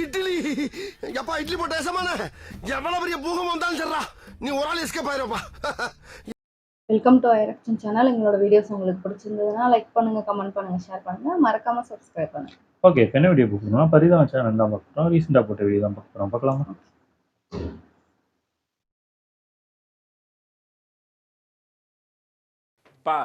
இட்லி எப்பா இட்லி போட்ட ஏசமான எவ்வளவு பெரிய பூகம் வந்தாலும் சரிடா நீ ஒரு ஆள் எஸ்கேப் ஆயிருப்பா. வெல்கம் டு ஐரக்ஷன் சேனல். எங்களோட வீடியோஸ் உங்களுக்கு பிடிச்சிருந்ததுன்னா லைக் பண்ணுங்க, கமெண்ட் பண்ணுங்க, ஷேர் பண்ணுங்க, மறக்காம சப்ஸ்கிரைப் பண்ணுங்க. ஓகே, என்ன வீடியோ பார்க்கணும்னா பரிதாபம் சேனல் தான் பார்க்குறோம். ரீசெண்டாக போட்ட வீடியோ தான் பார்க்குறோம். பார்க்கலாமா? பா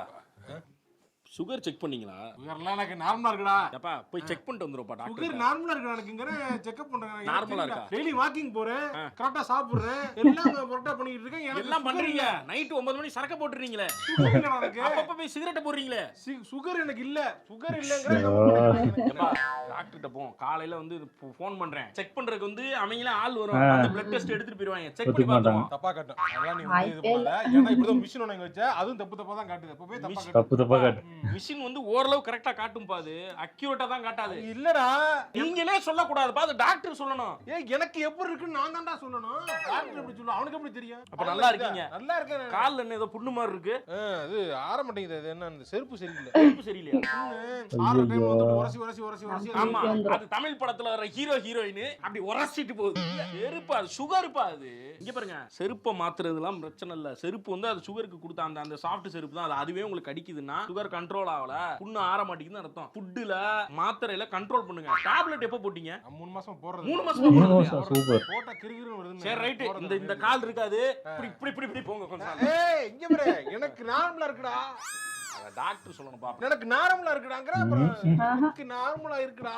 சுகர் செக் பண்ணீங்களா? சுகர்லாம் எனக்கு நார்மலா இருக்குடா. அப்பா போய் செக் பண்ணிட்டு வந்துருப்பா டாக்டர். சுகர் நார்மலா இருக்கு எனக்குங்கற செக்அப் பண்றேன். நார்மலா இருக்கா? டெய்லி வாக்கிங் போறேன், கரெக்ட்டா சாப்பிடுறேன், எல்லாம் கரெக்ட்டா பண்ணிட்டு இருக்கேன். எனக்கு எல்லாம் பண்றீங்க. நைட் 9 மணி சரக்கு போட்டுறீங்களே. சுகர் இல்ல எனக்கு. அப்பப்ப போய் சிகரெட் போடுறீங்களே. சுகர் எனக்கு இல்ல. சுகர் இல்லங்கற அப்பா டாக்டர் கிட்ட போ. காலையில வந்து ஃபோன் பண்றேன். செக் பண்றதுக்கு வந்து அவங்களே ஆள் வரும். அந்த பிளட் டெஸ்ட் எடுத்துட்டு போய்டுவாங்க. செக் பண்ணி பாத்துறோம். தப்பா காட்டும். அதெல்லாம் நீ வந்து இது பண்ணல. ஏன்னா இப்படி தான் மிஷின் ஒண்ணு வச்ச. அதுவும் தப்பா தான் காட்டுது. அப்பவே தப்பா காட்டு. மிஷின் வந்து ஓரளவு கரெக்ட்டா காட்டும் பாது. அக்யூரேட்டா தான் காட்டாது. இல்லடா. நீங்களே சொல்ல கூடாது பா. அது டாக்டர் சொல்லணும். எனக்கு எப்படி இருக்குன்னு நான் தான்டா சொல்லணும். டாக்டர் எப்படி சொல்லுவா? அவனுக்கு எப்படி தெரியும்? அப்ப நல்லா இருக்கீங்க. நல்லா இருக்கேன். கால்ல என்ன ஏதோ புண்ணு மாதிரி இருக்கு. அது ஆற மாட்டேங்குது. அது என்ன அந்த செருப்பு சரியில்லை. செருப்பு சரியில்லையா? ஆற டைம் வந்து உரசி ஆமா, அது தமிழ் படத்துல வர ஹீரோ ஹீரோயின் அப்படி உரசிட்டு போகுது. செருப்பு அது சுகர்ப்பா. அது இங்க பாருங்க, செருப்பை மாத்துறதுலாம் பிரச்சனை இல்ல. செருப்பு வந்து அது சுகருக்கு கொடுத்த அந்த சாஃப்ட் செருப்பு தான். அது அதுவே உங்களுக்கு கடிக்குதுன்னா சுகர் கண்ட்ரோல் ஆகல, புண்ணு ஆற மாட்டேங்குதுன்னு அர்த்தம். ஃபுட்ல மாத்திரையில கண்ட்ரோல் பண்ணுங்க. டேப்லெட் எப்ப போட்டீங்க? 3 மாசம் போறது. 3 மாசம் சூப்பர். போட்டா கிறுகிறுன்னு வருது. சரி ரைட். இந்த கால் இருக்காது. இப்படி போங்க கொஞ்சம். ஏய் இங்க பாரு, எனக்கு நார்மலா இருக்குடா. டாக்டர் சொல்லணும் பாப்பா. எனக்கு நார்மலா இருக்குடாங்கற. எனக்கு நார்மலா இருக்குடா.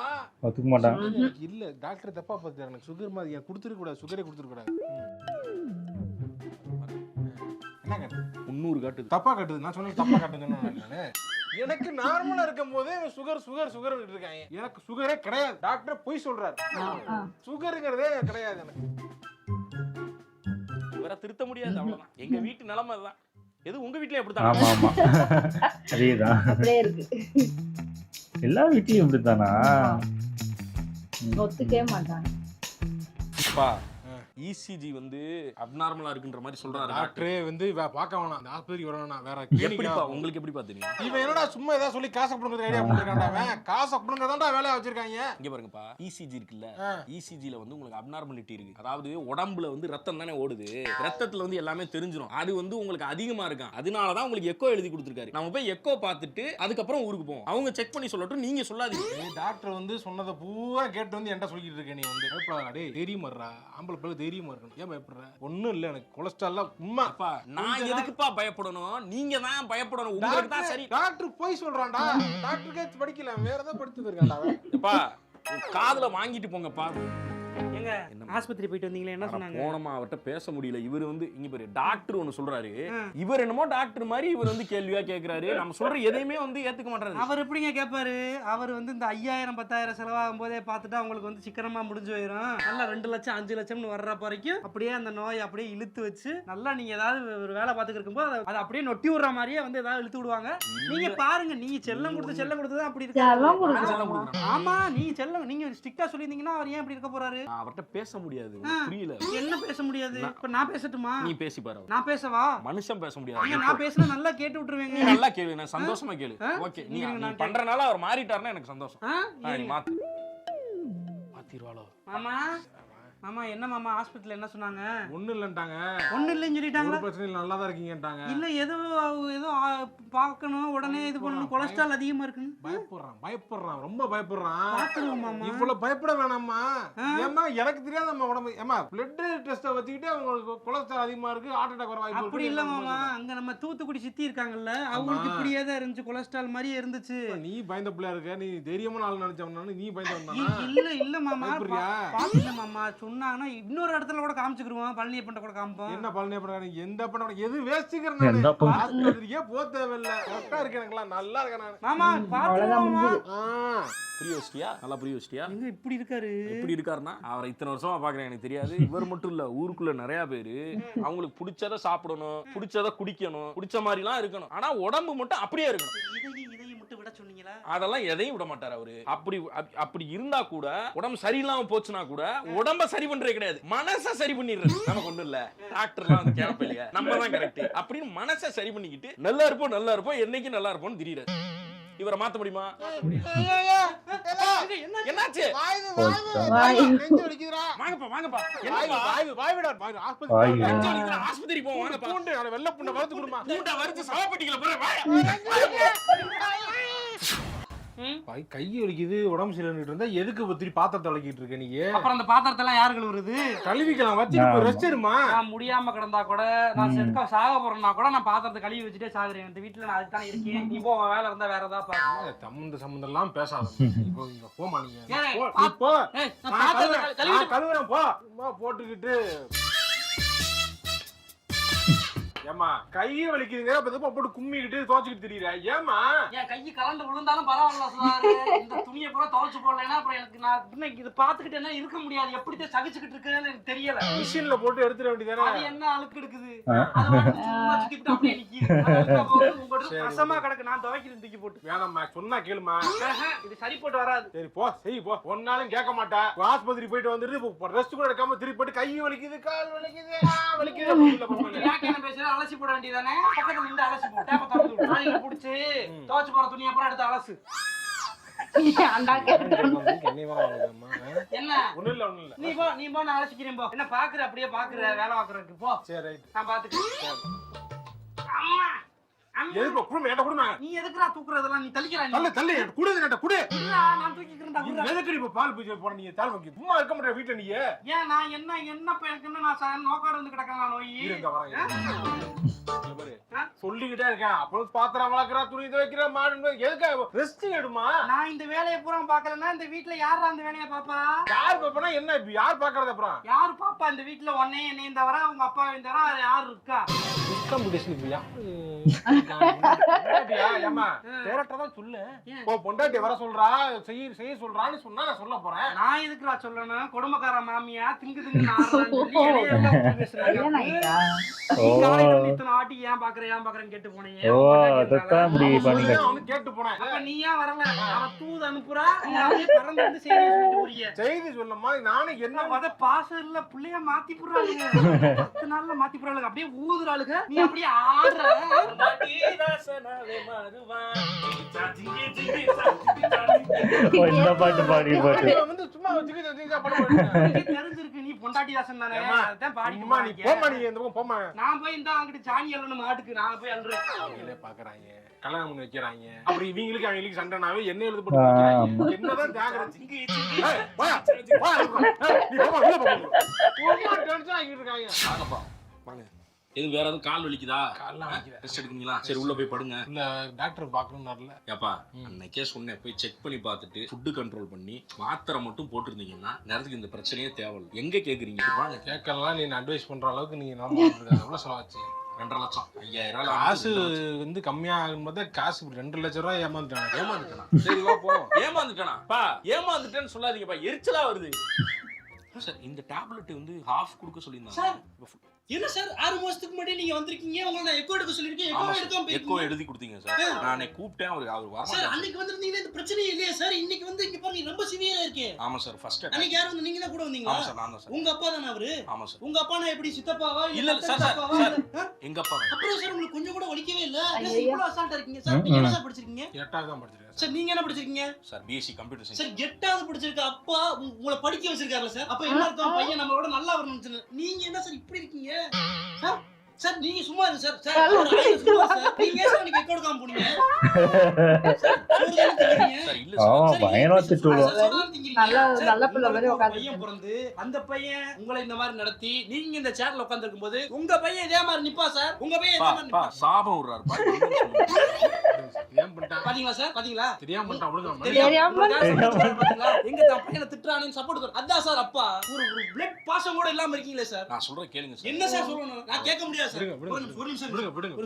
ஒத்துக்க மாட்டான். இல்ல டாக்டர் தப்பா பார்த்தாரு. எனக்கு சுகர் மாதிரி கொடுத்துற கூடாது. சுகரே கொடுத்துற கூடாது. என்ன காட்டு? 300 காட்டுது. தப்பா காட்டுது. நான் சொன்னது தப்பா காட்டுதுன்னு நானே. எனக்கு நார்மலா இருக்கும்போது சுகர் இருக்காங்க. எனக்கு சுகரே கிடையாது. டாக்டர் பொய் சொல்றாரு. சுகர்ங்கிறதே கிடையாது எனக்கு. இவரை திருத்த முடியாது. அவ்வளவுதான். எங்க வீட்டு நிலைமை அதுதான். எது உங்க வீட்லயே அப்படித்தான்? ஆமா ஆமா, அதேதான். அப்படியே இருக்கு. எல்லா வீட்லயும் இப்படித்தானா? ஒத்துக்கவே மாட்டாங்க. அப்பா இசிஜி வந்து அப்நார்மலா இருக்குன்ற மாதிரி சொல்றாரு டாக்டர். வந்து பார்க்க வேணாம், அந்த ஆஸ்பத்திரிக்கு வர வேணாம். வேற எப்படிப்பா உங்களுக்கு எப்படி பாத்தீங்க? இவன் என்னடா சும்மா ஏதாவது சொல்லி காசு பண்ணுறது ஐடியா பண்ணிருக்கான்டா. அவன் காசு பண்ணுறதாண்டா வேலையா வச்சிருக்காங்க. இங்க பாருங்கப்பா, இசிஜி இருக்குல்ல, இசிஜில வந்து உங்களுக்கு அப்நார்மாலிட்டி இருக்கு. அதாவது உடம்புல வந்து ரத்தம் தானே ஓடுது. ரத்தத்துல வந்து எல்லாமே தெரிஞ்சிரும். அது வந்து உங்களுக்கு அதிகமா இருக்கும். அதனாலதான் உங்களுக்கு எக்கோ எழுதி கொடுத்துருக்காரு. நம்ம போய் எக்கோ பார்த்துட்டு அதுக்கப்புறம் ஊருக்கு போவோம். அவங்க செக் பண்ணி சொல்லட்டும், நீங்க சொல்லாதீங்க. டாக்டர் வந்து சொன்னதை பூரா கேட்டு வந்து என்கிட்ட சொல்லிட்டு இருக்க. நீ வந்து பயப்படாதே, தைரியம் வர்றா. ஆம்பளை பிள்ளை தைரியமா இருக்கணும். ஏன் பயப்படுற? ஒண்ணும் இல்ல, எனக்கு கொலஸ்ட்ரால் உண்மை. நான் எதுக்குப்பா பயப்படணும்? நீங்க தான் பயப்படணும். உங்களுக்கு தான் சரி. டாக்டர் போய் சொல்றான்டா. டாக்டருக்கே படிக்கல, வேற ஏதாவது படிச்சு இருக்கான்டா. காதுல வாங்கிட்டு போங்கப்பா. எங்க ஆஸ்பத்திரி போயிட்டு வந்தீங்களே, என்ன சொன்னாங்க? போனமா அவர்ட்ட பேச முடியல. இவர் வந்து இங்க பாரு, டாக்டர் ஒன்னு சொல்றாரு. இவர் என்னமோ டாக்டர் மாதிரி இவர் வந்து கேள்வியா கேக்குறாரு. நம்ம சொல்ற எதையுமே வந்து ஏத்துக்க மாட்டாரு. அவர் எப்படிங்க கேட்பாரு? அவர் வந்து இந்த 5000 10,000 செலவாகும் போதே பார்த்துட்டு அவங்களுக்கு வந்து சிக்கனமா முடிஞ்சு போயிடும். நல்லா 2 லட்சம் 5 லட்சம்னு வர்ற வரைக்கும் அப்படியே அந்த நோய் அப்படியே இழுத்து வச்சு நல்லா நீங்க ஏதாவது ஒரு வேலை பார்த்துட்டு இருக்கும்போது அதை அப்படியே நொட்டி விடுற மாதிரியே வந்து ஏதாவது இழுத்து விடுவாங்க. நீங்க பாருங்க, நீங்க செல்லம் கொடுத்ததான் அப்படி இருக்கு. ஆமா, நீங்க செல்லம் நீங்க ஸ்ட்ரிக்டா சொல்லியிருந்தீங்கன்னா அவர் ஏன் இப்படி இருக்க போறாரு? அவர்ட்ட பேச முடியாது. புரியல. என்ன பேச முடியாது? இப்ப நான் பேசட்டுமா? நீ பேசி பாரு. நான் பேசவா? மனுஷன் பேச முடியாது. நான் பேசினா நல்லா கேட்டு விட்டுருவேங்க. நீ நல்லா கேளு, நான் சந்தோஷமா கேளு. ஓகே, நீ பண்றனால அவர் மாறிட்டாருன்னா எனக்கு சந்தோஷம். நீ மாத்து. மாத்திடுவாளோ? மாமா மாமா என்ன மாமா ஹாஸ்பிடல்ல என்ன சொன்னாங்க? ஒண்ணும் இல்லன்ட்டாங்க. ஒண்ணும் இல்லன்னு சொல்லிட்டாங்க. ஒரு பிரச்சனை இல்ல, நல்லா தான் இருக்கீங்கன்ட்டாங்க. இல்ல ஏதோ பார்க்கணும், உடனே இது பண்ணணும், கொலஸ்ட்ரால் அதிகமா இருக்குன்னு பயப்படுறான், ரொம்ப பயப்படுறான். பாத்துருவோம் மாமா. இவ்வளவு பயப்பட வேணாமா? ஏமா எனக்கு தெரியாத நம்ம உடம்பு. ஏமா பிளட் டெஸ்ட வச்சுக்கிட்டு அவங்களுக்கு கொலஸ்ட்ரால் அதிகமா இருக்கு, ஹார்ட் அட்டாக் வர வாய்ப்பு. அப்படி இல்ல மாமா, அங்க நம்ம தூத்துக்குடி சித்தி இருக்காங்கல்ல, அவங்களுக்கு இப்படியே தான் இருந்துச்சு, கொலஸ்ட்ரால் மாதிரியே இருந்துச்சு. நீ பயந்த பிள்ளையா இருக்க, நீ தைரியமான ஆள் நினைச்சவனானு நீ பயந்தவனா? இல்ல மாமா, பாத்துல மாமா சொன்னாங்கன்னா இன்னொரு இடத்துல கூட காமிச்சுக்குருவோம். பழனியப்பன்ட்ட கூட காமிப்போம். என்ன பழனியப்பன்? எந்த பண்ண எது வேஸ்ட்ங்கற நான் ஆஸ்பத்திரிக்கே போக தேவையில்லை. கரெக்டா இருக்கு, எனக்குலாம் நல்லா இருக்கேன் நான். மாமா பாத்துமா. புரிய வச்சிட்டியா? நல்லா புரிய வச்சிட்டியா? எங்க இப்படி இருக்காரு? எப்படி இருக்காருன்னா, அவரை இத்தனை வருஷமா பாக்குறேன், எனக்கு தெரியாது. இவர் மட்டும் இல்ல, ஊருக்குள்ள நிறைய பேரு அவங்களுக்கு பிடிச்சத சாப்பிடணும், பிடிச்சத குடிக்கணும், பிடிச்ச மாதிரி எல்லாம் இருக்கணும். ஆனா உடம்பு மட்டும் அப்படியே இருக்கணும். இதையும் மட்டும் விட சொன்னீங்களா? அதெல்லாம் எதையும் விட மாட்டாரு அவரு. அப்படி இருந்தா கூட, உடம்பு சரியில்லாம போச்சுன்னா கூட உடம்ப சரி பண்றது கிடையாது, மனசை சரி பண்ணிடுறது. நமக்கு ஒண்ணும் இல்ல, டாக்டர்லாம் வந்து கேட்ப இல்லையா, நம்ம தான் கரெக்ட் அப்படின்னு மனசை சரி பண்ணிக்கிட்டு நல்லா இருப்போம் என்னைக்கு நல்லா இருப்போம்னு திடீர். இவரை மாத்த முடியுமா? என்னாச்சு? நெஞ்சு வலிக்குதுடா. வாங்கப்பா. வாய். ஆஸ்பத்திரி போ வாங்கப்பா. பூண்டு அட வெள்ளை பூண்டை வறுத்து கொடுமா. பூண்டை வறுத்து சவப்பெட்டிக்குள்ள போற வா. கை வலிக்குது உடம்பு சரியில்லைன்னு இருந்தா எதுக்கு பத்திரி பாத்திரத்தை வலிக்கிட்டு இருக்க நீ? அப்புறம் அந்த பாத்திரத்தை எல்லாம் யாரு கழுவுறது? கழுவிக்கலாம் வச்சுட்டு ரெஸ்ட் எடுமா. நான் முடியாம கிடந்தா கூட நான் செத்துக்க சாக போறேன்னா கூட நான் பாத்திரத்தை கழுவி வச்சுட்டே சாகுறேன். இந்த வீட்டுல நான் அதுக்கு தானே இருக்கேன். நீ போ, வேலை இருந்தா வேற ஏதாவது பாரு. சம்பந்தம் எல்லாம் பேசாத. இப்போ போமா நீ. ஏய், போ. ஏய், நான் பாத்திரத்தை கழுவிட்டு கழுவுறேன் போ. சும்மா போட்டுக்கிட்டு ஏமா கையை வலிக்குதுங்க அப்ப போட்டு கும்மிக்கிட்டு துவச்சிக்கிட்டு திரியற. ஏமா என் கை கலந்து விழுந்தாலும் பரவாயில்ல சார். இந்த துணியை பூரா துவைச்சு போடலைன்னா அப்புறம் எனக்கு நான் இன்னைக்கு இது பாத்துக்கிட்டேன்னா இருக்க முடியாது. எப்படித்தான் சகிச்சுக்கிட்டு இருக்குன்னு எனக்கு தெரியல. மிஷின்ல போட்டு எடுத்துட வேண்டியதானே. அது என்ன அழுக்கு எடுக்குது? அது வந்து சும்மா சுத்திட்டு அப்படியே நிக்குது. அது அழுக்கா போகுது, உங்கள்ட்ட கசமா கிடக்கு. நான் துவைக்கிறேன் தூக்கி போட்டு. வேணாம்மா சொன்னா கேளுமா. இது சரி போட்டு வராது. சரி போ செய் போ. ஒன்னாலும் கேட்க மாட்டா. ஆஸ்பத்திரி போயிட்டு வந்துட்டு ரெஸ்ட் கூட எடுக்காம திருப்பி போட்டு கை வலிக்குது கால் வலிக்குது வலிக்குது. யாருக்கு என்ன பேசுற? அலசி போட வேண்டியதானே. பக்கத்துல நின்று அலசி போ. டேப்ப திறந்து விடு. நாளைக்கு புடிச்சு துவைச்சு போற துணியை அப்புறம் எடுத்து அலசு. என்ன ஒண்ணு இல்ல நீ போ நான் அலசிக்கிறேன் போ. என்ன பாக்குற அப்படியே பாக்குற வேலை பாக்குறதுக்கு போ. சரி ரைட். நான் பாத்துக்கிறேன். அம்மா எதுக்கு குடும்ப ஏட்ட குடுமா. நீ எதுக்குடா தூக்குறதெல்லாம்? நீ தள்ளிக்கிறா. நீ தள்ளு குடு நேட்ட குடு. நான் தூக்கிக்கிறேன்டா. எதுக்கு இப்ப பால் பூஜை போற நீ தால் வைக்க சும்மா இருக்க மாட்டே வீட்ல நீ. ஏன் நான் என்ன பேருக்குன்னு நான் நோக்காட வந்து கிடக்கறேன் நோய். இருங்க வரேன். சொல்லிக்கிட்டே இருக்கேன். அப்புறம் பாத்திரம் வளர்க்கறா துணி துவைக்கிற மாடு எதுக்கு ரெஸ்ட் எடுமா. நான் இந்த வேலையை பூரா பாக்கலன்னா இந்த வீட்ல யாரா அந்த வேலையை பாப்பா? யார் பாப்பனா என்ன இப்ப யார் பாக்குறது? அப்புறம் யாரு பாப்பா இந்த வீட்ல? உன்னையும் என்னையும் தவிர உங்க அப்பாவையும் தவிர வேற யாரு இருக்கா? பொண்டாட்டி வர சொல்றா செய்ய சொல்றான்னு சொன்னா நான் சொல்ல போறேன். நான் எதுக்குடா சொல்லணும்? கொடுமைக்கார மாமியா திங்கு ஆட்டி ஏன் பாக்குறேன்னு கேட்டு போனீங்க. கேட்டு போனேன். நீ ஏன் வரல? அவன் தூது அனுப்புறா, பறந்து வந்து செய்தி சொல்லமா. நானும் என்ன பாசம் இல்ல பிள்ளைய மாத்தி போடுறாளுங்க. 10 நாள்ல மாத்தி போடுறாளுங்க. அப்படியே ஊதுறாளுங்க. நீ அப்படியே ஆடுற. இந்த பாட்டு பாடி பாட்டு வந்து சும்மா தெரிஞ்சிருக்கு நீ பொண்டாட்டி தாசன் தானே. அதான் பாடிமா. நீ போமா. நீ இந்த பக்கம் போமா. நான் போய் இந்த அங்கிட்டு சாணி அள்ளணும் மாட்டுக்கு. நான் போய் அல்றேன். அவங்களே பாக்குறாங்க, கல்யாணம் பண்ணி வைக்கிறாங்க. அப்புறம் இவங்களுக்கு அவங்களுக்கு சண்டைனாவே என்ன எழுது போட்டு வைக்கிறாங்க. என்னதான் ஜாகிரதை. எது வேற எதுவும் கால் வலிக்குதா? ரெஸ்ட் எடுக்கீங்களா? சரி உள்ள போய் படுங்க. இல்ல டாக்டர் பாக்கணும்னார்ல. ஏப்பா அன்னைக்கே சொன்னேன் போய் செக் பண்ணி பார்த்துட்டு ஃபுட்டு கண்ட்ரோல் பண்ணி மாத்திரை மட்டும் போட்டிருந்தீங்கன்னா நேரத்துக்கு இந்த பிரச்சனையே தேவையில்லை. எங்க கேக்குறீங்க? வாங்க. கேட்கலாம். நீ அட்வைஸ் பண்ற அளவுக்கு நீங்க எவ்வளவு செலவாச்சு? 2.5 லட்சம். 5000 காசு வந்து கம்மியா ஆகும் போது காசு 2 லட்சம் ரூபாய் ஏமாந்துட்டானா? சரி வா போவோம். ஏமாந்துட்டானா? பா ஏமாந்துட்டேன்னு சொல்லாதீங்கப்பா, எரிச்சலா வருது. சார் இந்த டேப்லெட் வந்து ஹாஃப் கொடுக்க சொல்லியிருந்தாங்க. என்ன சார் 6 மாசத்துக்கு முன்னாடி நீங்க வந்திருக்கீங்க. உங்களை நான் எக்கோ எடுக்க சொல்லிருக்கேன். எக்கோ எழுதி கொடுத்தீங்க சார். நானே கூப்பிட்டேன். அவர் வர சார். அன்னைக்கு வந்திருந்தீங்க இந்த பிரச்சனை இல்லையா சார்? இன்னைக்கு வந்து இங்க பாருங்க ரொம்ப சிவியரா இருக்கு. ஆமா சார். ஃபர்ஸ்ட் அன்னைக்கு யார் வந்து? நீங்க தான் கூட வந்தீங்களா? ஆமா சார். நான் தான் சார். உங்க அப்பா தானே அவரு? ஆமா சார். உங்க அப்பா நான் எப்படி சித்தப்பாவா? இல்ல சார். எங்க அப்பா. அப்புறம் சார் உங்களுக்கு கொஞ்சம் கூட வலிக்கவே இல்ல. இவ்வளவு அசால்ட்டா இருக்கீங்க சார். நீங்க என்ன சார் படிச்சிருக்கீங்க? 8வது தான் படிச்சிருக்கேன் சார். நீங்க என்ன படிச்சிருக்கீங்க? Sir BSc computer science. Sir 8வது படிச்சிருக்க அப்பா உங்களை படிக்க வச்சிருக்காருல சார். அப்ப என்ன அர்த்தம்? பையன் நம்மளோட நல்லா வரணும்னு. நீங்க என்ன சார் இப்படி இருக்கீங்க? சார் நீங்க சும்மா இருங்க சார். சார் நீங்க சார் நீங்க எக்கோ எடுக்காம போனீங்க. சார் இல்ல சார். பயனோத்து டூலோ. நல்ல பிள்ளை மாதிரி உட்கார்ந்து பையன் பிறந்து அந்த பையன் உங்களை இந்த மாதிரி நடத்தி நீங்க இந்த சேர்ல உட்கார்ந்து இருக்கும்போது உங்க பையன் இதே மாதிரி நிப்பா சார். உங்க பையன் இதே மாதிரி நிப்பா. சாபம் விடுறாரு பா. ஏன் பண்ணிட்டான் பாத்தீங்களா சார்? பாத்தீங்களா? தெரியாம பண்ணிட்டான். ஒழுங்கா பாத்தீங்களா? எங்க தான் பையனை திட்டுறானேன்னு சப்போர்ட் கர. அதான் சார் அப்பா. ஒரு பிளட் பாசம் கூட இல்லாம இருக்கீங்களே சார். நான் சொல்றேன் கேளுங்க சார். என்ன சார் சொல்லணும்? நான் கேட்க முடியாது சார். விடுங்க.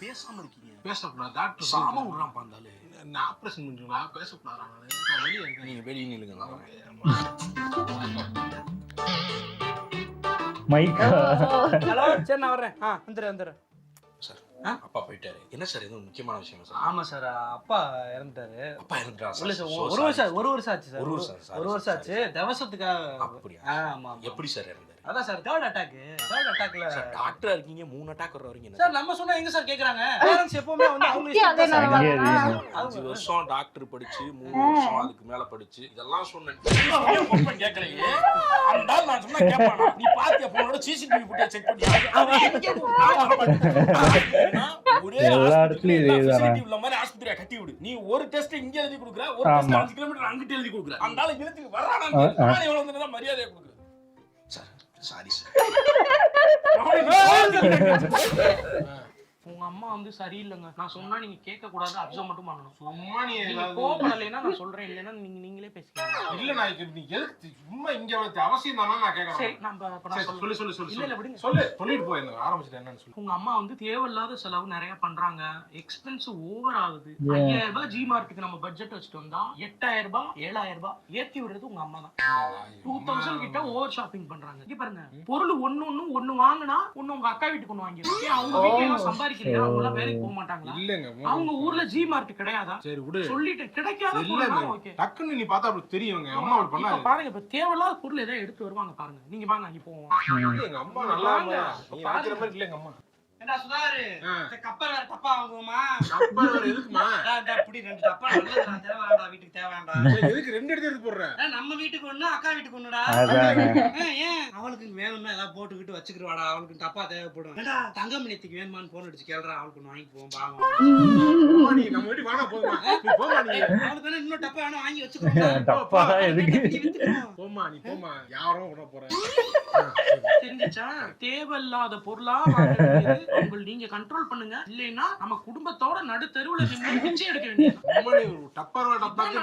பேசாம இருக்கீங்க. பேசக்கூடாது. டாக்டர் சாபம் விடுறான் பாந்தாலே. நான் ஆபரேஷன் பண்ணிடுவா பேசக்கூடாது. நான் வெளியே இருக்கேன். நீங்க வெளியே நில்லுங்க. மைக். ஹலோ. சரி நான் வரேன். வந்துடுறேன் சார். அப்பா போயிட்டாரு. என்ன சார் இது முக்கியமான விஷயம் சார்? ஆமா சார். அப்பா இறந்துட்டாரு. அப்பா இறந்துட்டாரா இல்ல சார்? சார். ஒரு வருஷம் ஆச்சு சார். ஒரு வருஷம் ஆச்சு. தவசத்துக்காக. அப்படியா? ஆமா. எப்படி சார் இறந்தாரு? அதான் சார் தேர்ட் அட்டாக்ல டாக்டரா இருக்கீங்க 3 அட்டாக் வர வரீங்க சார் நம்ம சொன்னா எங்க சார் கேக்குறாங்க பேரண்ட்ஸ் எப்பவுமே வந்து அவங்க அப்படி அதே இஷ்டம் நிலைமை அங்கே தான். இருக்கு. 5 வருஷம் டாக்டர் படிச்சு 3 வருஷம் அதுக்கு மேல படிச்சு இதெல்லாம் சொன்னேன் கேட்கலையே அந்த ஆள் நான் சொன்னா கேட்பானா நீ பாத்தியா போனோட சிசிடிவி ஃபுட்டேஜ் செக் பண்ணி அவன் எங்க ஒரே எல்லா இடத்துலயும் இதே தானே. ஃபெசிலிட்டி உள்ள மாதிரி ஆஸ்பத்திரியா கட்டி விடு நீ ஒரு டெஸ்ட் இங்க எழுதி கொடுக்குற ஒரு டெஸ்ட் ஆமா. 5 கிலோமீட்டர் அங்கிட்டு எழுதி கொடுக்குற அந்த ஆளு இழுத்து வர்றானா நான் எவ்வளவு நேரம் மரியாதையா கொடுக்குறேன் சார் சாரி சார் உங்க அம்மா வந்து சரியில்லைங்க நான் சொன்னா நீங்க கேட்க கூடாது அப்சர்வ் மட்டும் பண்ணணும் சும்மா நீ நீங்க ஏதாவது கோபப்படலைன்னா நான் சொல்றேன் இல்லைன்னா நீங்களே பேசிக்கலாம் இல்ல நான் நீ எதுக்கு சும்மா இங்க வந்து அவசியம் தானா நான் சரி கேக்குறேன் நம்ம அப்ப நான் சரி, சொல்லு சொல்லு இல்ல இல்ல சொல்லு விடுங்க சொல்லிட்டு போய் ஆரம்பிச்சிட்டேன் என்னன்னு சொல்லு. உங்க அம்மா வந்து தேவையில்லாத செலவு நிறைய பண்றாங்க எக்ஸ்பென்ஸ் ஓவர் ஆகுது 5000 ரூபாய் ஜி மார்ட்டுக்கு நம்ம பட்ஜெட் வச்சுட்டு வந்தா 8000 ரூபாய் 7000 ரூபாய் ஏத்தி விடுறது உங்க அம்மா தான் 2000 கிட்ட ஓவர் ஷாப்பிங் பண்றாங்க இங்க பாருங்க பொருள் ஒண்ணு வாங்கினா ஒண்ணு உங்க அக்கா வீட்டுக்கு ஒண்ணு வாங்கிடுவாங்க அவங்க வீட்டுல எல்லாம் சம்பாதிக்கலையா அவங்க எல்லாம் வேலைக்கு போக மாட்டாங்களா இல்லங்க அவங்க ஊர்ல ஜி மார்ட் கிடையாதா சரி விடு சொல்லிட்டு கிடைக்காத இல்லங்க பொருள் ஓகே டக்குன்னு நீ பார்த்தா அப்படி தெரியுங்க அம்மா அப்படி இப்ப பண்ணாது பாருங்க இப்ப தேவையில்லாத பொருள் ஏதாவது எடுத்து வருவாங்க பாருங்க நீங்க வாங்க அங்க போவோம் எங்க அம்மா நல்லா வாங்க. நீ நினைக்கிற மாதிரி இல்ல எங்க அம்மா ஏண்டா சுதாரு ஆ. இந்த கப்பல் வேற தப்பா வாங்குவோமா அப்பா வேற எதுக்குமா இந்த அப்படி 2 தப்பா நல்லதுடா தேவையாண்டா வீட்டுக்கு தேவையாண்டா சரி, எதுக்கு 2 எடுத்து போடுற நம்ம வீட்டுக்கு ஒண்ணு அக்கா வீட்டுக்கு ஒண்ணுடா அதானே. ஏன் அவளுக்கு வேணும்னா ஏதாவது போட்டுக்கிட்டு வச்சுக்கிடுவாடா அவளுக்கு தப்பா தேவைப்படும் ஏண்டா தங்கமணியத்துக்கு வேணுமான்னு போன் அடிச்சு கேள்றா அவளுக்கு ஒண்ணு வாங்கி போவோம் பாவம் அம்மா, நீ நம்ம வீட்டுக்கு வாங்க போதுமா நீ போமா நீ அவளுக்கு வேணா இன்னும் டப்பா வேணா வாங்கி வச்சுக்கிறோம் தப்பா எதுக்கு போமா நீ போமா யாரும் விட போற தெரிஞ்சுச்சா தேவையில்லாத பொருளா வாங்குறது உங்களை நீங்க கண்ட்ரோல் பண்ணுங்க இல்லைன்னா நம்ம குடும்பத்தோட நடு தெருவுல நின்னு பிச்சை எடுக்க வேண்டியது அம்மா நீ ஒரு டப்பர் டப்பாக்கு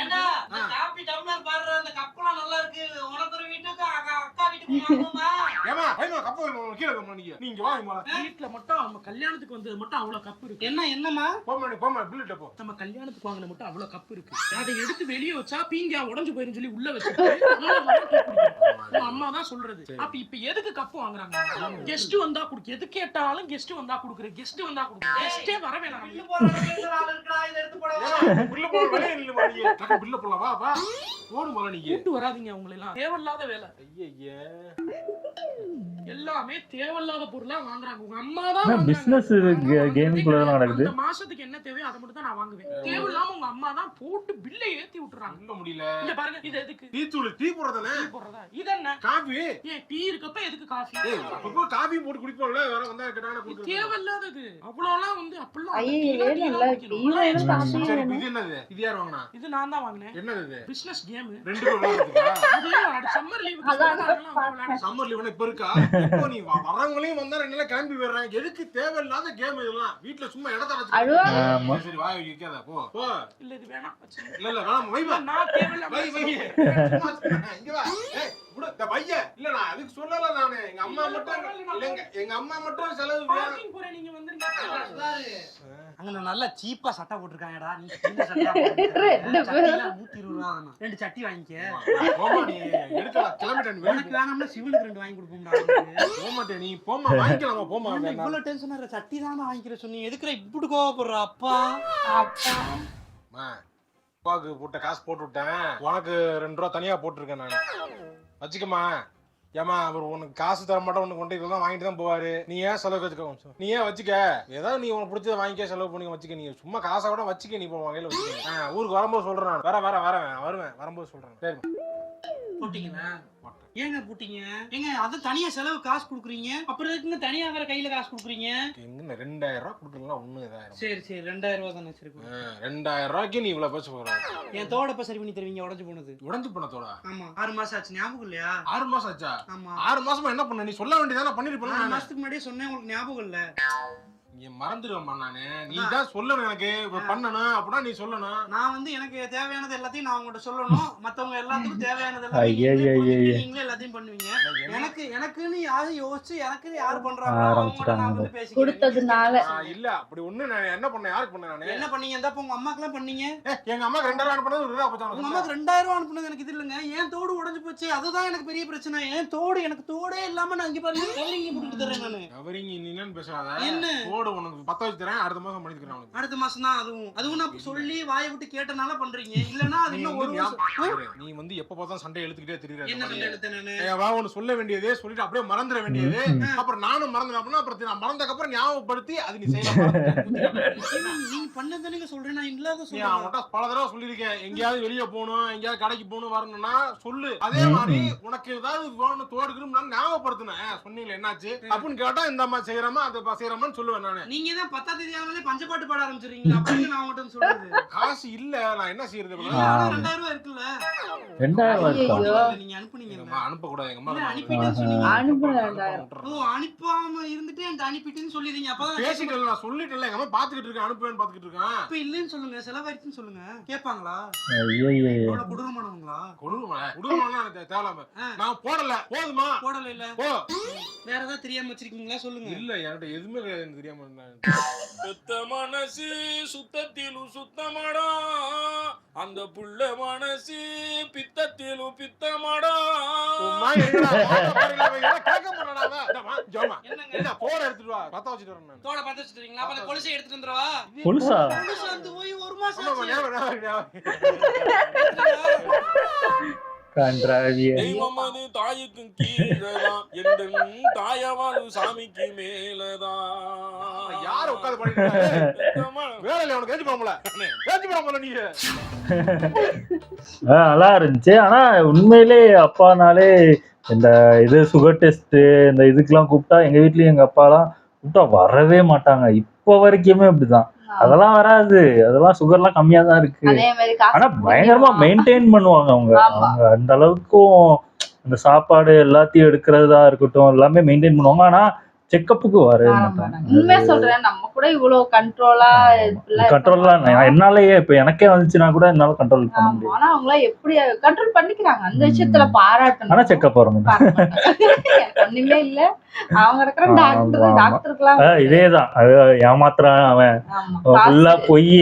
ஏண்டா இந்த காபி டம்ளர் பாரு அந்த கப்பெல்லாம் நல்லா இருக்கு உனக்கு ஒரு வீட்டுக்கு அக்கா வீட்டுக்கு வாங்குமா ஏமா ஐயோ கப்ப கீழ கம்மா நீங்க வாங்க வீட்டுல மட்டும் அவங்க கல்யாணத்துக்கு வந்தது மட்டும் அவ்வளவு கப்பு இருக்கு என்னம்மா போமா பில்லிட்ட போ நம்ம கல்யாணத்துக்கு வாங்கின மட்டும் அவ்வளவு கப்பு இருக்கு அதை எடுத்து வெளியே வச்சா பீங்கா உடைஞ்சு போயிரும் சொல்லி உள்ள வச்சுட்டு உங்க அம்மா தான் சொல்றது அப்ப இப்ப எதுக்கு கப்பு வாங்குறாங்க கெஸ்ட் வந்தா குடுக்கு எது கேட்டாலும் கெஸ்ட் வந்தா குடுக்குற கெஸ்ட் வந்தா குடுக்குற கெஸ்டே வர வேணாம் பில்லு போடுற ஆள் இருக்கடா இத எடுத்து போடவா பில்ல போற வேலையே இல்ல நீ டக்கு பில்ல போலாம் வா போடு போல நீங்க கூட்டு வராதீங்க அவங்களை எல்லாம் தேவையில்லாத வேலை ஐயே எல்லாமே தேவையில்லாத பொருளா வாங்குறாங்க உங்க அம்மா தான் பிசினஸ் கேமிங்குள்ள நடக்குது இந்த மாசத்துக்கு என்ன தேவையோ அதை மட்டும் தான் நான் வாங்குவேன் தேவையில்லாம உங்க அம்மா தான் போட்டு பில்லை ஏத்தி விட்டுறாங்க இல்ல முடியல இங்க பாருங்க இது எதுக்கு டீ தூள் டீ போடுறதானே டீ போடுறதா இது என்ன காபி ஏன் டீ இருக்கப்ப எதுக்கு காஃபி ஏய் அப்போ காபி போட்டு குடிப்போம்ல வேற வந்தா கேட்டானே குடிக்கிறது தேவையில்லாதது அவ்வளவுலாம் வந்து அப்படிலாம் ஐயே, டீனா டீ வேணும்ல, குடிக்கணும். டீ வேணும், ஆனா காஃபி சரி வேணும். இது என்னது இது யார் வாங்குனா இது நான் தான் வாங்கினேன் என்னது இது பிசினஸ் கேம் 2 பேர் விளையாடுறதுக்கா சம்மர் லீவ் சம்மர் லீவ் இப்ப இருக்கா இப்போ நீ வரவங்களையும் வந்தா 2 நாள் கிளம்பி வர்றாங்க எதுக்கு தேவையில்லாத கேம் இதெல்லாம் வீட்ல சும்மா இடத்த வச்சு அழுவாங்க. ஆமா. சரி வாய் வைக்காத போ போ இல்ல இது வேணாம் வச்சுருங்க. இல்ல வேணாம் வை வா நான் தேவையில்லாம வை வை சும்மா சொல்றேன். இங்க வா ஏய் குடு இந்த பைய இல்ல நான் அதுக்கு சொல்லல நானு எங்க அம்மா மட்டும் இல்லங்க எங்க அம்மா மட்டும் செலவு வேணும் பார்க்கிங் போறேன் நீங்க வந்துருங்க அங்க நல்லா சீப்பா சட்டை போட்டுருக்காங்கடா நீ சின்ன சட்டை 120 ரூபா தானா 2 சட்டி வாங்கிக்க போமா நீ எடுக்கலாம் கிளம்பிட்ட நீ உனக்கு வேணாம்னா சிவனுக்கு 2 வாங்கி கொடுப்போம்டா போக மாட்டே நீ போமா வாங்கிக்கலாமா போமா என்ன இவ்வளவு டென்ஷனா இருக்க சட்டி தானே வாங்கிக்கிற சொன்னீங்க எதுக்குற இப்படி கோவப்படுற அப்பா அப்பா. அம்மா அப்பாவுக்கு போட்ட காசு போட்டு விட்டேன் உனக்கு 2 ரூபா தனியா போட்டிருக்கேன் நான் வச்சுக்கம்மா ஏமா அவர் உனக்கு காசு தர மாட்டேன் உனக்கு கொண்டு இதெல்லாம் வாங்கிட்டு தான் போவாரு நீ ஏன் செலவு வச்சுக்க நீ ஏன் வச்சுக்க ஏதாவது நீ உனக்கு பிடிச்சத வாங்கிக்க செலவு பண்ணி வச்சுக்க நீ சும்மா காசை கூட வச்சுக்க நீ இப்போ வகையில வச்சுக்க ஊருக்கு வரும்போது சொல்றேன் நான் வருவேன் வரும்போது சொல்றேன் சரி போட்டீங்களா ஏங்க போட்டீங்க ஏங்க அது தனியா செலவு காசு குடுக்குறீங்க அப்புறம் எதுக்குங்க தனியா வேற கையில காசு குடுக்குறீங்க எங்க 2000 ரூபாய் கொடுக்கலாம் ஒண்ணு இதாயிரம் சரி 2000 ரூபா தானே சரி 2000 ரூபாய்க்கு நீ இவ்வளவு பேச போற என் தோடப்ப சரி பண்ணி தருவீங்க உடஞ்சு போனது உடஞ்சு போனதோட ஆமா 6 மாசம் ஆச்சு ஞாபகம் இல்லையா 6 மாசம் ஆச்சா ஆமா 6 மாசமா என்ன பண்ண நீ சொல்ல வேண்டியதானே பண்ணிருப்பேன் 6 மாசத்துக்கு முன்னாடியே சொன்னேன் உங்களுக்கு ஞாபகம் இல்ல நீ மறந்துடுவேன் நானு நீ தான் சொல்லணும் எனக்கு பண்ணணும் அப்படின்னா நீ சொல்லணும் நான் வந்து எனக்கு தேவையானது எல்லாத்தையும் நான் உங்கள்கிட்ட சொல்லணும் மத்தவங்க எல்லாத்துக்கும் தேவையானது ஐயே, எல்லாத்தையும் நீங்களே எல்லாத்தையும் பண்ணுவீங்க எனக்குன்னு யாரும் யோசிச்சு எனக்குன்னு யாரு பண்றாங்க அவங்கள்ட்ட நான் வந்து பேசிக்கிறேன் கொடுத்ததுனால இல்ல அப்படி ஒண்ணு நான் என்ன பண்ணேன் யாருக்கு பண்ணேன் நானு என்ன பண்ணீங்க இந்த உங்க அம்மாக்கு எல்லாம் பண்ணீங்க எங்க அம்மாக்கு 2000 அனுப்புனது ஒரு ரூபா உங்க போச்சானு அம்மாக்கு 2000 ரூபாய் அனுப்புனது எனக்கு இது இல்லைங்க ஏன் தோடு உடைஞ்சு போச்சு அதுதான் எனக்கு பெரிய பிரச்சனை ஏன் தோடு எனக்கு தோடே இல்லாம நான் இங்க பாருங்க கவரிங்க போட்டுட்டு தரேன் நானு கவரிங் என்னன்னு பேசாத என்ன? தோடு விட உனக்கு 10 வச்சு தரேன், அடுத்த மாசம் பண்ணிக்கிறேன் உனக்கு. அடுத்த மாசம் தான் அதுவும் நான் சொல்லி வாயை விட்டு கேட்டனால பண்றீங்க. இல்லன்னா அது இன்னும் ஒரு நீ வந்து எப்ப பார்த்தா சண்டை எழுத்துக்கிட்டே திரியற. என்ன சண்டை எடுத்தேன் நானு? ஒன்னு சொல்ல வேண்டியதே சொல்லிட்டு அப்படியே மறந்துட வேண்டியது. அப்புறம் நானும் மறந்துடும் அப்படின்னா அப்புறம் நான் மறந்ததுக்கு அப்புறம் ஞாபகப்படுத்தி அது நீ செய்யலாம். நீங்க பண்ணது நீங்க சொல்றேன், நான் இல்லாத நீ சொல்றேன். அவன்கிட்ட பல தடவை சொல்லியிருக்கேன், எங்கேயாவது வெளியே போகணும், எங்கேயாவது கடைக்கு போகணும் வரணும்னா சொல்லு. அதே மாதிரி உனக்கு ஏதாவது வேணும் தோடுக்கணும் ஞாபகப்படுத்தினேன். சொன்னீங்களே என்னாச்சு அப்படின்னு கேட்டா இந்த மாதிரி செய்யறமா அதை செய்யறமான்னு சொல்லுவேன் நானு. நீங்க தான் 10ஆம் தேதி ஆனாலே பஞ்சப்பாட்டு பாட ஆரம்பிச்சிருக்கீங்க. அப்படின்னு நான் உங்ககிட்ட சொல்றது. காசு இல்ல, நான் என்ன செய்யறது? 2000 ரூபாய் இருக்குல்ல, 2000 இருக்கா? நீங்க அனுப்புனீங்க. அனுப்ப கூடாது. எங்க அம்மா அனுப்பிட்டேன்னு சொன்னீங்க. அனுப்புறேன் 2000. ஓ, அனுப்பாம இருந்துட்டு என்கிட்ட அனுப்பிட்டேன்னு சொல்லிடுங்க. அப்பதான் பேசிட்டு நான் சொல்லிட்டேன். எங்க அம்மா பாத்துக்கிட்டு இருக்கேன், அனுப்புவேன்னு பாத்துக்கிட்டு இருக்கேன். இப்ப இல்லன்னு சொல்லுங்க, செலவாயிடுச்சுன்னு சொல்லுங்க. கேட்பாங்களா? ஐயோ எவ்வளவு கொடூரமானவங்களா? கொடுக்கணும்னா எனக்கு தேவலாம. நான் போடல, போதுமா? போடல இல்ல. போ. வேற ஏதாவது தெரியாம வச்சிருக்கீங்களா சொல்லுங்க. இல்ல என்கிட்ட எதுவுமே எனக்கு தெரியாம இருந்தாங்க. சுத்த மனசு சுத்தத்திலும் சுத்தமாடா, அந்த புள்ள மனசு பித்தத்திலும் பித்தமாடா. கேட்க மாட்டாடா. என்னங்க? என்ன போட எடுத்துட்டு வா, பத்த வச்சுட்டு வரேன். தோட பார்த்து வச்சிட்டீங்களா? அப்ப அந்த கொலுசை எடுத்துட்டு வந்துறவா? கொலுசா? கொலுசு வந்து போய் 1 மாசம் ஆமா, ஆச்சு. ஞாபகம். கன்றாவியே. தெய்வம் அது தாய்க்கும் கீழதான், எந்த தாயவாழு சாமிக்கு மேலதான். யார உட்கார்ந்து பண்ணிட்டு வேலையில உனக்கு ஏஞ்சி போறோம்ல, ஏஞ்சி போறோம்ல நீ. நல்லா இருந்துச்சு. ஆனா உண்மையிலே அப்பானாலே இந்த இது சுகர் டெஸ்ட் இந்த இதுக்கெல்லாம் கூப்பிட்டா எங்க வீட்லயும் எங்க அப்பாலாம் கூப்பிட்டா வரவே மாட்டாங்க. இப்போ வரைக்குமே அப்படிதான். அதெல்லாம் வராது, அதெல்லாம் சுகர்லாம் கம்மியா தான் இருக்கு. அதே மாதிரி ஆனா காசு பயங்கரமா மெயின்டைன் பண்ணுவாங்க அவங்க. ஆமா. அவங்க அந்த அளவுக்கும் அந்த சாப்பாடு எல்லாத்தையும் எடுக்கிறதா இருக்கட்டும் எல்லாமே மெயின்டைன் பண்ணுவாங்க. ஆனா செக்கப்புக்கு வரவே மாட்டாங்க. உண்மையா சொல்றேன், நம்ம கூட இவ்வளவு கண்ட்ரோலா கண்ட்ரோல்லாம் என்னாலயே இப்ப எனக்கே வந்துச்சுன்னா கூட என்னால கண்ட்ரோல் பண்ண முடியும். ஆனா அவங்க எப்படி கண்ட்ரோல் பண்ணிக்கிறாங்க அந்த விஷயத்துல பாராட்டணும். ஆனா செக்கப் வரணும். ஒண்ணுமே இல்ல, அவங்க இருக்கிற டாக்டருக்குலாம் இதேதான். அது ஏமாத்துறான் அவன், ஃபுல்லா பொய்.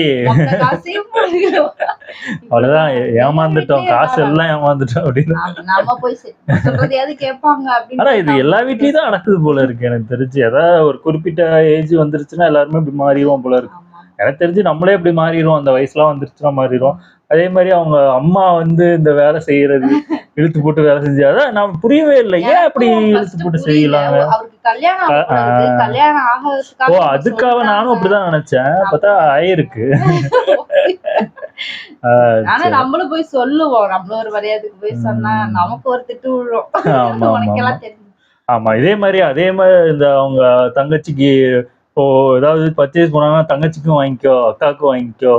அவ்வளவுதான், ஏமாந்துட்டோம், காசு எல்லாம் ஏமாந்துட்டோம் அப்படின்னு. நம்ம போய் சொல்றதையாவது கேட்பாங்க அப்படின்னு. ஆனா இது எல்லா வீட்லயும் தான் நடக்குது போல இருக்கு எனக்கு தெரிஞ்சு. ஏதாவது ஒரு குறிப்பிட்ட ஏஜ் வந்துருச்சுன்னா எல்லாருமே இப்படி மாறிடுவோம் போல இருக்கு. எனக்கு தெரிஞ்சு நம்மளே இப்படி மாறிடுவோம், அந்த வயசுலாம் வந்துருச்சுன்னா மாறிடுவோம். அதே மாதிரி அவங்க அம்மா வந்து இந்த வேலை செய்யறது, இழுத்து போட்டு வேலை செஞ்சு, அதான் நான் புரியவே இல்லை, ஏன் அப்படி இழுத்து போட்டு செய்யலாங்க. ஓ, அதுக்காக நானும் அப்படிதான் நினைச்சேன், பார்த்தா ஆயிருக்கு. ஆனா நம்மளும் போய் சொல்லுவோம், நம்மளும் ஒரு மரியாதைக்கு போய் சொன்னா நமக்கு ஒரு திட்டு விழும். உனக்கெல்லாம் தெரியும். ஆமா, இதே மாதிரி இந்த அவங்க தங்கச்சிக்கு இப்போ ஏதாவது பர்ச்சேஸ் போனாங்கன்னா தங்கச்சிக்கும் வாங்கிக்கோ, அக்காவுக்கும் வாங்கிக்கோ,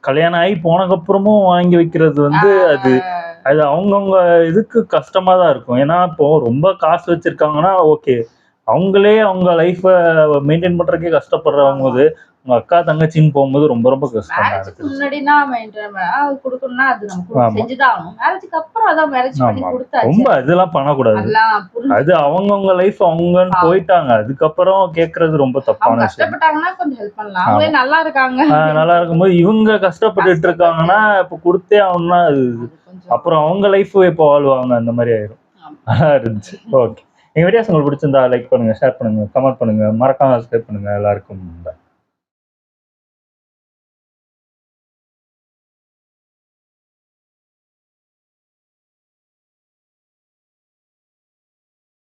கல்யாணம் ஆகி போனதுக்கப்புறமும் வாங்கி வைக்கிறது வந்து அது அவங்கவுங்க இதுக்கு கஷ்டமா தான் இருக்கும். ஏன்னா இப்போ ரொம்ப காசு வச்சிருக்காங்கன்னா ஓகே, அவங்களே அவங்க லைஃபை மெயின்டைன் பண்றதுக்கே கஷ்டப்படுறவங்க போது உங்க அக்கா தங்கச்சின்னு போகும்போது ரொம்ப ரொம்ப கஷ்டமா இருக்கு. முன்னாடினா கொடுக்கணும்னா அது நம்ம செஞ்சுதான் ஆகணும். மேரேஜ்க்கு அப்புறம் அதான் மேரேஜ் பண்ணி கொடுத்தாச்சு. ரொம்ப இதெல்லாம் பண்ணக்கூடாது. அது அவங்கவுங்க லைஃப் அவங்கன்னு போயிட்டாங்க, அதுக்கப்புறம் கேட்கறது ரொம்ப தப்பான விஷயம். கஷ்டப்பட்டாங்கன்னா கொஞ்சம் ஹெல்ப் பண்ணலாம். அவங்களே நல்லா இருக்காங்க, நல்லா இருக்கும்போது இவங்க கஷ்டப்பட்டுட்டு இருக்காங்கன்னா இப்ப கொடுத்தே ஆகணும்னா அது அப்புறம் அவங்க லைஃப் இப்போ வாழ்வாங்க, அந்த மாதிரி ஆயிரும். நல்லா இருந்துச்சு. ஓகே, எங்க வீடியோஸ் உங்களுக்கு பிடிச்சிருந்தா லைக் பண்ணுங்க, ஷேர் பண்ணுங்க, கமெண்ட் பண்ணுங்க, மறக்காம சப்ஸ்கிரைப் பண்ணுங்க. எல்லாருக்கும்